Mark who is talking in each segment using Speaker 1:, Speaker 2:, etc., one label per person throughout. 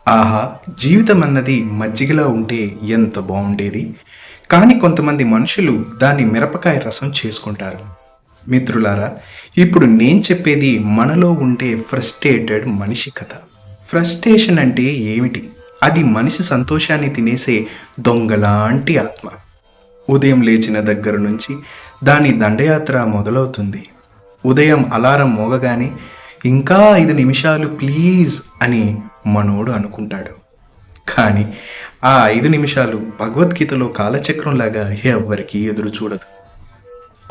Speaker 1: ఆహా! జీవితం అన్నది మజ్జిగలా ఉంటే ఎంత బావుండేది. కానీ కొంతమంది మనుషులు దాన్ని మిరపకాయ రసం చేసుకుంటారు. మిత్రులారా, ఇప్పుడు నేను చెప్పేది మనలో ఉండే ఫ్రస్ట్రేటెడ్ మనిషి కథ. ఫ్రస్ట్రేషన్ అంటే ఏమిటి? అది మనిషి సంతోషాన్ని తినేసే దొంగలాంటి ఆత్మ. ఉదయం లేచిన దగ్గర నుంచి దాని దండయాత్ర మొదలవుతుంది. ఉదయం అలారం మోగగానే ఇంకా 5 నిమిషాలు ప్లీజ్ అని మనోడు అనుకుంటాడు. కానీ ఆ 5 నిమిషాలు భగవద్గీతలో కాలచక్రంలాగా ఎవ్వరికీ ఎదురు చూడదు.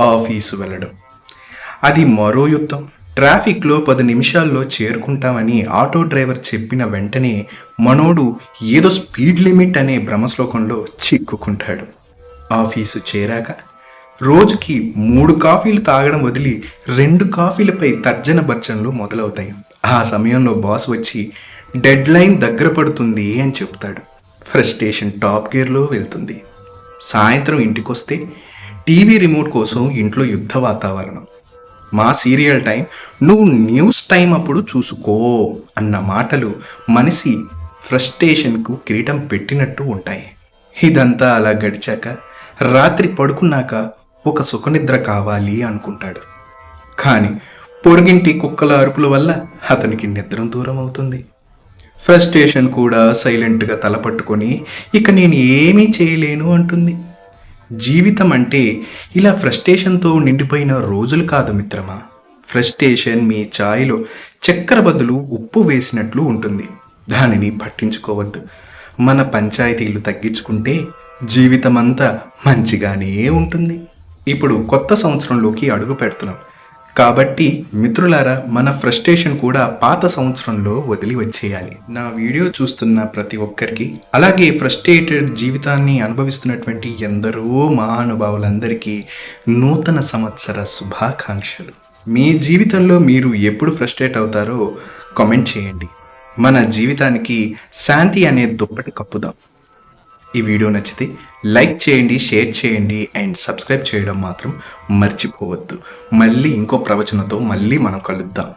Speaker 1: ఆఫీసు వెళ్ళడం. అది మరో యుద్ధం. ట్రాఫిక్‌లో 10 నిమిషాల్లో చేరుకుంటామని ఆటో డ్రైవర్ చెప్పిన వెంటనే మనోడు ఏదో స్పీడ్ లిమిట్ అనే భ్రమశ్లోకంలో చిక్కుకుంటాడు. ఆఫీసు చేరాక రోజుకి 3 కాఫీలు తాగడం వదిలి 2 కాఫీలపై తర్జన భర్జనలు మొదలవుతాయి. ఆ సమయంలో బాస్ వచ్చి డెడ్‌లైన్ దగ్గర పడుతుంది అని చెప్తాడు. ఫ్రస్ట్రేషన్ టాప్ గేర్‌లో వెళ్తుంది. సాయంత్రం ఇంటికొస్తే టీవీ రిమోట్ కోసం ఇంట్లో యుద్ధ వాతావరణం. మా సీరియల్ టైం నువ్వు న్యూస్ టైం అప్పుడు చూసుకో అన్న మాటలు మనిషి ఫ్రస్ట్రేషన్‌కు కిరీటం పెట్టినట్టు ఉంటాయి. ఇదంతా అలా గడిచాక రాత్రి పడుకున్నాక ఒక సుఖనిద్ర కావాలి అనుకుంటాడు. కానీ పొరుగింటి కుక్కల అరుపుల వల్ల అతనికి నిద్ర దూరం అవుతుంది. ఫ్రస్ట్రేషన్ కూడా సైలెంట్‌గా తలపట్టుకొని ఇక నేను ఏమీ చేయలేను అంటుంది. జీవితం అంటే ఇలా ఫ్రస్ట్రేషన్‌తో నిండిపోయిన రోజులు కాదు మిత్రమా. ఫ్రస్ట్రేషన్ మీ చాయ్‌లో చక్కెర బదులు ఉప్పు వేసినట్లు ఉంటుంది. దానిని పట్టించుకోవద్దు. మన పంచాయతీలు తగ్గించుకుంటే జీవితమంతా మంచిగానే ఉంటుంది. ఇప్పుడు కొత్త సంవత్సరంలోకి అడుగు పెడుతున్నాం. కాబట్టి మిత్రులారా, మన ఫ్రస్ట్రేషన్ కూడా పాత సంవత్సరంలో వదిలి వచ్చేయాలి. నా వీడియో చూస్తున్న ప్రతి ఒక్కరికి, అలాగే ఫ్రస్ట్రేటెడ్ జీవితాన్ని అనుభవిస్తున్నటువంటి ఎందరో మహానుభావులందరికీ నూతన సంవత్సర శుభాకాంక్షలు. మీ జీవితంలో మీరు ఎప్పుడు ఫ్రస్ట్రేట్ అవుతారో కామెంట్ చేయండి. మన జీవితానికి శాంతి అనే దుప్పటి కప్పుదాం. ఈ వీడియో నచ్చితే లైక్ చేయండి, షేర్ చేయండి అండ్ సబ్స్క్రైబ్ చేయడం మాత్రం మర్చిపోవద్దు. మళ్ళీ ఇంకో ప్రవచనంతో మళ్ళీ మనం కలుద్దాం.